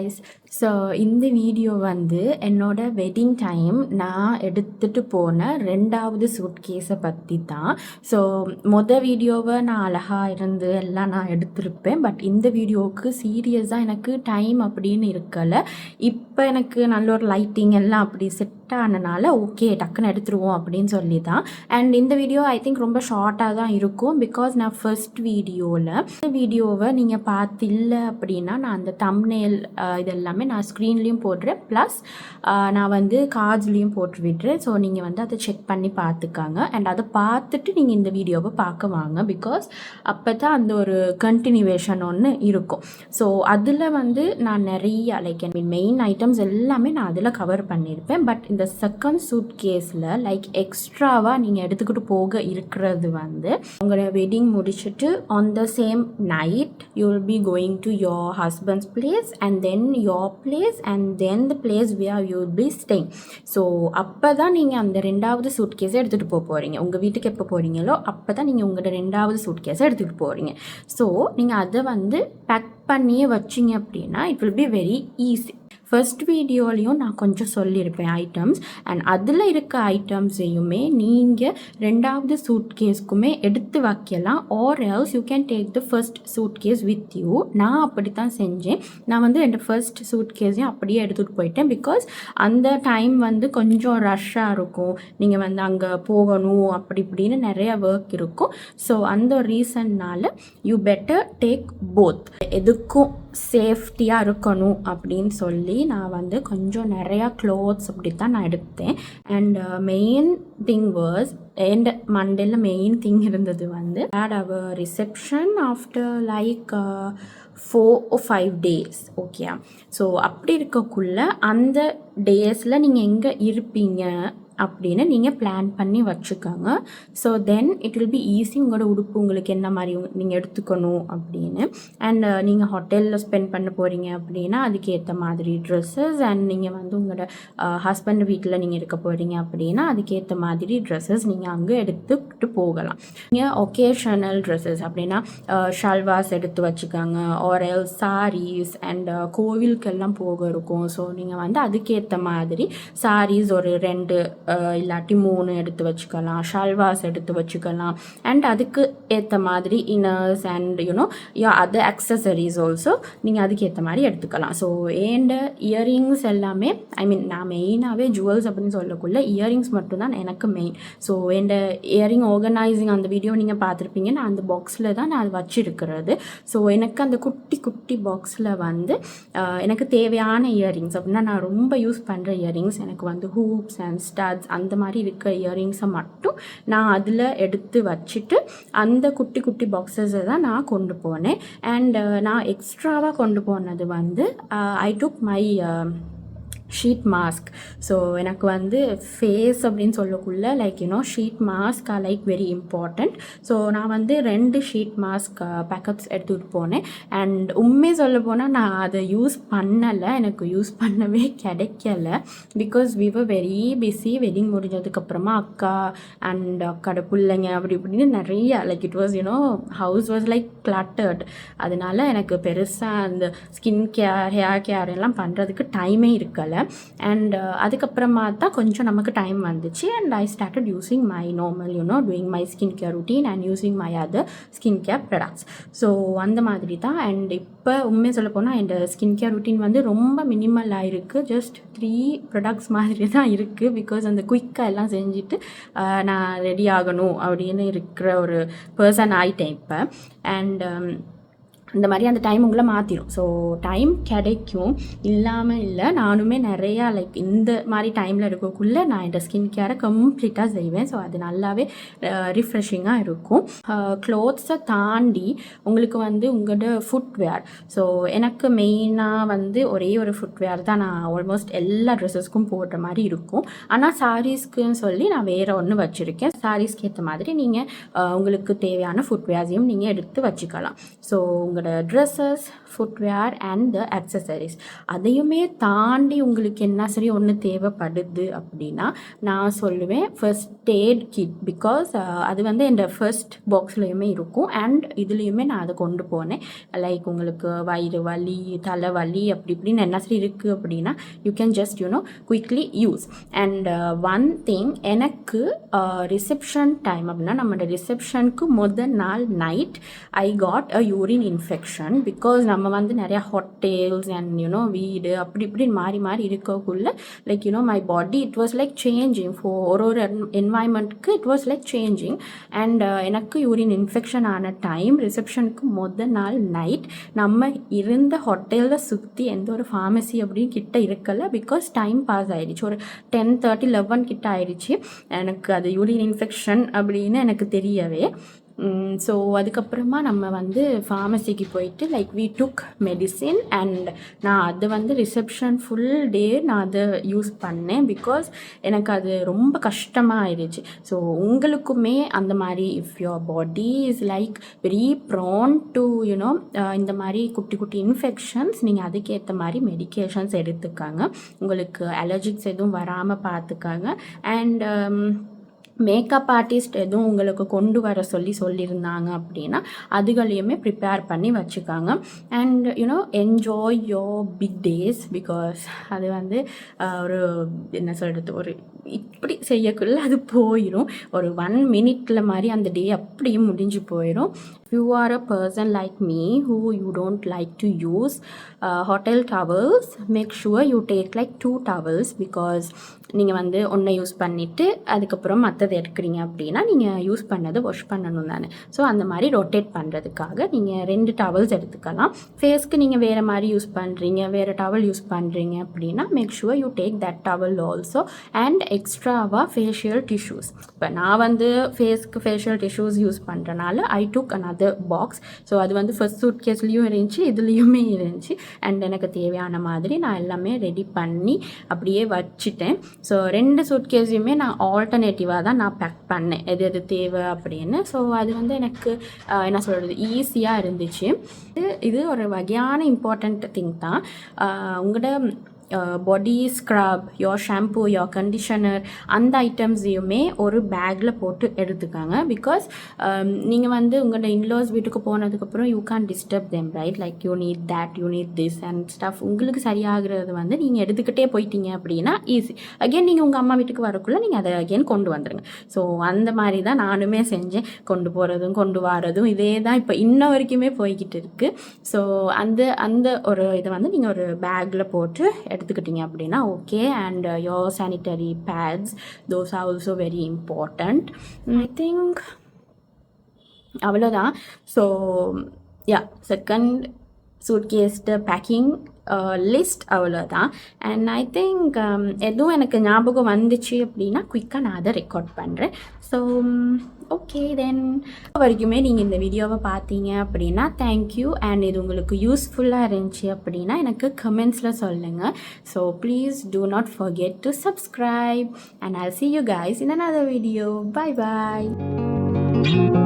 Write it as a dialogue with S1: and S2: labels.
S1: guys. So இந்த video வந்து என்னோட வெட்டிங் டைம் நான் எடுத்துகிட்டு போன 2வது சூட்கேஸை பற்றி தான். ஸோ வீடியோவை நான் அழகாக இருந்து எல்லாம் நான் எடுத்திருப்பேன். பட் இந்த வீடியோவுக்கு சீரியஸாக எனக்கு டைம் அப்படின்னு இருக்கலை. இப்போ எனக்கு நல்ல ஒரு லைட்டிங் எல்லாம் அப்படி செட் ஆனனால ஓகே டக்குன்னு எடுத்துருவோம் அப்படின்னு சொல்லி தான். அண்ட் இந்த வீடியோ ஐ திங்க் ரொம்ப ஷார்ட்டாக தான் இருக்கும். பிகாஸ் நான் ஃபர்ஸ்ட் வீடியோவை நீங்கள் பார்த்தில்ல அப்படின்னா நான் அந்த தம்ப்நெயில் இதெல்லாமே நான் ஸ்க்ரீன்லேயும் போடுறேன், ப்ளஸ் நான் வந்து கார்ட்ஸ்லேயும் போட்டு விடுறேன். ஸோ நீங்கள் வந்து அதை செக் பண்ணி பார்த்துக்காங்க. அண்ட் அதை பார்த்துட்டு நீங்கள் இந்த வீடியோவை பார்க்க வாங்க. பிகாஸ் அப்போ தான் அந்த ஒரு கண்டினியூவேஷன் ஒன்று இருக்கும். ஸோ அதில் வந்து நான் நிறைய லைக் மெயின் ஐட்டம்ஸ் எல்லாமே நான் அதில் கவர் பண்ணியிருப்பேன். பட் இந்த செகண்ட் சூட்கேஸில் லைக் எக்ஸ்ட்ராவாக நீங்கள் எடுத்துக்கிட்டு போக இருக்கிறது வந்து உங்களோட வெட்டிங் முடிச்சுட்டு on the same night you will be going to your husband's place and then your place and then the place where you will be staying. So அப்போ தான் நீங்கள் அந்த 2வது சூட்கேஸை எடுத்துகிட்டு போகிறீங்க. உங்கள் வீட்டுக்கு எப்போ போகிறீங்களோ அப்போ தான் நீங்கள் உங்களோட 2வது சூட்கேஸை எடுத்துகிட்டு போகிறீங்க. ஸோ நீங்கள் அதை வந்து பேக் பண்ணியே வச்சிங்க அப்படின்னா it will be very easy. First வீடியோலையும் நான் கொஞ்சம் சொல்லியிருப்பேன் ஐட்டம்ஸ். அண்ட் அதில் இருக்க ஐட்டம்ஸையுமே நீங்கள் 2வது சூட்கேஸ்க்குமே எடுத்து வைக்கலாம். Or else you can take the first suitcase with you. நான் அப்படி தான் செஞ்சேன். நான் வந்து என் ஃபர்ஸ்ட் சூட்கேஸையும் அப்படியே எடுத்துகிட்டு போயிட்டேன். பிகாஸ் அந்த டைம் வந்து கொஞ்சம் ரஷ்ஷாக இருக்கும். நீங்கள் வந்து அங்கே போகணும் அப்படி இப்படின்னு நிறைய ஒர்க் இருக்கும். ஸோ அந்த ஒரு ரீசன்னால் யூ பெட்டர் டேக் போத். எதுக்கும் சேஃப்டியாக இருக்கணும் அப்படின்னு சொல்லி நான் வந்து கொஞ்சம் நிறையா க்ளோத்ஸ் அப்படி தான் நான் எடுத்தேன். And main thing was and மண்டேல மெயின் திங் இருந்தது வந்து had our reception after like 4 or 5 days. Okay, so அப்படி இருக்கக்குள்ள அந்த டேஸில் நீங்கள் எங்கே இருப்பீங்க அப்படின்னு நீங்கள் பிளான் பண்ணி வச்சுக்கோங்க. So then it will be easy. உங்களோட உடுப்பு உங்களுக்கு என்ன மாதிரி நீங்கள் எடுத்துக்கணும் அப்படின்னு. அண்ட் நீங்கள் ஹோட்டலில் ஸ்பெண்ட் பண்ண போகிறீங்க அப்படின்னா அதுக்கேற்ற மாதிரி ட்ரெஸ்ஸஸ். அண்ட் நீங்கள் வந்து உங்களோட ஹஸ்பண்ட் வீட்டில் நீங்கள் இருக்க போகிறீங்க அப்படின்னா அதுக்கேற்ற மாதிரி ட்ரெஸ்ஸஸ் நீங்கள் அங்கே எடுத்துக்கிட்டு போகலாம். நீங்கள் ஒகேஷனல் ட்ரெஸ்ஸஸ் அப்படின்னா ஷல்வார்ஸ் எடுத்து வச்சுக்கோங்க. ஆர் எல் சாரீஸ் அண்ட் கோவிலுக்கெல்லாம் போக இருக்கும். ஸோ நீங்கள் வந்து அதுக்கேற்ற மாதிரி சாரீஸ் ஒரு 2 இல்லாட்டி 3 எடுத்து வச்சுக்கலாம். ஷல்வார்ஸ் எடுத்து வச்சுக்கலாம். அண்ட் அதுக்கு ஏற்ற மாதிரி inners and you know other accessories also நீங்கள் அதுக்கு ஏற்ற மாதிரி எடுத்துக்கலாம். ஸோ அண்ட் இயரிங்ஸ் எல்லாமே நான் மெயினாகவே ஜுவல்ஸ் அப்படின்னு சொல்லக்குள்ள இயரிங்ஸ் மட்டும்தான் எனக்கு மெயின். ஸோ என் இயரிங் ஆர்கனைசிங் அந்த வீடியோ நீங்கள் பார்த்துருப்பீங்க. நான் அந்த பாக்ஸில் தான் நான் அது வச்சுருக்கிறது. ஸோ எனக்கு அந்த குட்டி குட்டி பாக்ஸில் வந்து எனக்கு தேவையான இயரிங்ஸ் அப்படின்னா நான் ரொம்ப யூஸ் பண்ணுற இயரிங்ஸ் எனக்கு வந்து ஹூப்ஸ் அண்ட் ஸ்டார்ஸ் அந்த மாதிரி இருக்க இயரிங்ஸை மட்டும் நான் அதில் எடுத்து வச்சுட்டு அந்த குட்டி குட்டி பாக்ஸஸை தான் நான் கொண்டு போனேன். அண்ட் நான் எக்ஸ்ட்ராவாக கொண்டு போனது வந்து I took my sheet mask. So எனக்கு வந்து ஃபேஸ் அப்படின்னு சொல்லக்குள்ள like sheet mask are like very important. So நான் வந்து 2 ஷீட் மாஸ்க் பேக்கப்ஸ் எடுத்துகிட்டு போனேன். அண்ட் உண்மையை சொல்ல போனால் நான் அதை யூஸ் பண்ணலை, எனக்கு யூஸ் பண்ணவே கிடைக்கல. Because we were very busy. Wedding முடிஞ்சதுக்கப்புறமா அக்கா அண்ட் அக்காட பிள்ளைங்க அப்படி இப்படின்னு நிறைய like it was house was like cluttered. அதனால எனக்கு பெருசாக அந்த ஸ்கின் கேர் ஹேர் கேர் எல்லாம் பண்ணுறதுக்கு டைமே இருக்கலை. அண்ட் அதுக்கப்புறமா தான் கொஞ்சம் நமக்கு டைம் வந்துச்சு. And I started using my normal doing my skin care routine and using my other skin care products. So அந்த மாதிரி தான். அண்ட் இப்போ உண்மையை சொல்ல போனால் என் ஸ்கின் கேர் ருட்டீன் வந்து ரொம்ப மினிமல் ஆகிருக்கு. ஜஸ்ட் 3 ப்ராடக்ட்ஸ் மாதிரி தான் இருக்குது. பிகாஸ் அந்த குயிக்காக எல்லாம் செஞ்சுட்டு நான் ரெடி ஆகணும் அப்படின்னு இருக்கிற ஒரு பர்சன் ஆகிட்டேன் இப்போ. அண்ட் இந்த மாதிரி அந்த டைம் உங்களை மாற்றிடும். ஸோ டைம் கிடைக்கும் இல்லாமல் இல்லை. நானுமே நிறையா லைக் இந்த மாதிரி டைமில் இருக்கக்குள்ளே நான் இந்த ஸ்கின் கேரை கம்ப்ளீட்டாக செய்வேன். ஸோ அது நல்லாவே ரிஃப்ரெஷிங்காக இருக்கும். க்ளோத்ஸை தாண்டி உங்களுக்கு வந்து உங்களோட ஃபுட்வேர். ஸோ எனக்கு மெயினாக வந்து ஒரே ஒரு ஃபுட்வேர் தான் நான் ஆல்மோஸ்ட் எல்லா ட்ரெஸ்ஸஸ்க்கும் போடுற மாதிரி இருக்கும். ஆனால் சாரீஸ்க்குன்னு சொல்லி நான் வேறு ஒன்று வச்சுருக்கேன். சாரீஸ்க்கு ஏற்ற மாதிரி நீங்கள் உங்களுக்கு தேவையான ஃபுட்வேர்ஸையும் நீங்கள் எடுத்து வச்சுக்கலாம். ஸோ உங்களோட உங்களோட dresses, footwear and the accessories. அதையுமே தாண்டி உங்களுக்கு என்ன சரி ஒன்று தேவைப்படுது அப்படின்னா நான் சொல்லுவேன் ஃபர்ஸ்ட் எய்ட் கிட். பிகாஸ் அது வந்து என் ஃபர்ஸ்ட் பாக்ஸ்லேயுமே இருக்கும் அண்ட் இதுலேயுமே நான் அதை கொண்டு போனேன். லைக் உங்களுக்கு வயிறு வலி, தலைவலி அப்படி இப்படின்னு என்ன சரி இருக்குது அப்படின்னா you can just quickly use. And one thing, எனக்கு ரிசப்ஷன் டைம் அப்படின்னா நம்மளோட ரிசப்ஷனுக்கு முதல் நாள் night I got a urine infection. Because நம்ம வந்து நிறையா ஹோட்டல்ஸ் அண்ட் வீடு அப்படி இப்படி மாறி மாறி இருக்கக்குள்ள like my body it was like changing. ஒரு என்வாயன்மெண்ட்க்கு it was like changing. And எனக்கு யூரின் இன்ஃபெக்ஷன் ஆன டைம் ரிசப்ஷனுக்கு முதல் நாள் நைட் நம்ம இருந்த ஹோட்டலில் சுற்றி எந்த ஒரு ஃபார்மசி அப்படின்னு கிட்ட இருக்கல. பிகாஸ் டைம் பாஸ் ஆகிடுச்சு, ஒரு 10:30 11 கிட்ட ஆயிடுச்சு. எனக்கு அது யூரின் இன்ஃபெக்ஷன் அப்படின்னு எனக்கு தெரியவே. ஸோ அதுக்கப்புறமா நம்ம வந்து ஃபார்மசிக்கு போயிட்டு like we took medicine. And நான் அது வந்து ரிசப்ஷன் ஃபுல் டே நான் அதை யூஸ் பண்ணேன். பிகாஸ் எனக்கு அது ரொம்ப கஷ்டமாக ஆயிடுச்சு. ஸோ உங்களுக்குமே அந்த மாதிரி if your body is like very prone to இந்த மாதிரி குட்டி குட்டி இன்ஃபெக்ஷன்ஸ், நீங்கள் அதுக்கேற்ற மாதிரி மெடிக்கேஷன்ஸ் எடுத்துக்காங்க. உங்களுக்கு அலர்ஜிக்ஸ் எதுவும் வராமல் பார்த்துக்காங்க. அண்ட் மேக்கப் ஆர்டிஸ்ட் எதுவும் உங்களுக்கு கொண்டு வர சொல்லியிருந்தாங்க அப்படின்னா அதுகளையுமே ப்ரிப்பேர் பண்ணி வச்சுக்காங்க. And enjoy your big days. Because அது வந்து ஒரு என்ன சொல்கிறது, ஒரு இப்படி செய்யக்குள்ள அது போயிடும். ஒரு 1 minute மாதிரி அந்த டே அப்படியே முடிஞ்சு போயிடும். You are a person like me who you don't like to use hotel towels, make sure you take like 2 towels. because நீங்கள் வந்து ஒன்றை யூஸ் பண்ணிவிட்டு அதுக்கப்புறம் மற்றது எடுக்கிறீங்க அப்படின்னா நீங்கள் யூஸ் பண்ணதை வாஷ் பண்ணணும் தானே. ஸோ அந்த மாதிரி ரொட்டேட் பண்ணுறதுக்காக நீங்கள் 2 towels எடுத்துக்கலாம். ஃபேஸ்க்கு நீங்கள் வேறு மாதிரி யூஸ் பண்ணுறீங்க, வேறு டவல் யூஸ் பண்ணுறீங்க அப்படின்னா make sure you take that towel also. And எக்ஸ்ட்ராவாக ஃபேஷியல் டிஷ்யூஸ். இப்போ நான் வந்து ஃபேஸ்க்கு ஃபேஷியல் டிஷ்யூஸ் யூஸ் பண்ணுறனால I took another box. So அது வந்து ஃபர்ஸ்ட் சூட்கேஸ்லேயும் இருந்துச்சு, இதுலேயுமே இருந்துச்சு. அண்ட் எனக்கு தேவையான மாதிரி நான் எல்லாமே ரெடி பண்ணி அப்படியே வச்சுட்டேன். ஸோ 2 சூட்கேஸையுமே நான் ஆல்டர்னேட்டிவாக தான் நான் பேக் பண்ணேன், எது எது தேவை அப்படின்னு. ஸோ அது வந்து எனக்கு என்ன சொல்கிறது ஈஸியாக இருந்துச்சு. இது ஒரு வகையான இம்பார்ட்டண்ட் திங் தான். உங்களோட பாடி scrub, your shampoo, your conditioner அந்த ஐட்டம்ஸையுமே ஒரு பேக்கில் போட்டு எடுத்துக்காங்க. பிகாஸ் நீங்கள் வந்து உங்களோட இன்லாஸ் வீட்டுக்கு போனதுக்கப்புறம் you can disturb them, right? Like you need that, you need this and stuff. உங்களுக்கு சரியாகிறது வந்து நீங்கள் எடுத்துக்கிட்டே போயிட்டீங்க அப்படின்னா ஈஸி. அகெயின் நீங்கள் உங்கள் அம்மா வீட்டுக்கு வரக்குள்ளே நீங்கள் அதை அகெயின் கொண்டு வந்துடுங்க. ஸோ அந்த மாதிரி தான் நானுமே செஞ்சேன். கொண்டு போகிறதும் கொண்டு வரதும் இதே தான் இப்போ இன்ன வரைக்குமே போய்கிட்டு இருக்குது. ஸோ அந்த ஒரு இதை வந்து நீங்கள் ஒரு பேக்கில் போட்டு எடுத்துக்கிட்டீங்க அப்படின்னா okay. And your sanitary pads, those are also very important. I think அவ்வளோதான். ஸோ யா, செகண்ட் சூட்கேஸ்ட பேக்கிங் லிஸ்ட் அவ்வளோதான். அண்ட் ஐ திங்க் எதுவும் எனக்கு ஞாபகம் வந்துச்சு அப்படின்னா குயிக்காக நான் அதை ரெக்கார்ட் பண்ணுறேன். ஸோ ஓகே தென் வரைக்குமே நீங்கள் இந்த வீடியோவை பார்த்தீங்க அப்படின்னா தேங்க்யூ. அண்ட் இது உங்களுக்கு யூஸ்ஃபுல்லாக இருந்துச்சு அப்படின்னா எனக்கு கமெண்ட்ஸில் சொல்லுங்கள். So please do not forget to subscribe and I'll see you guys in another video. Bye bye.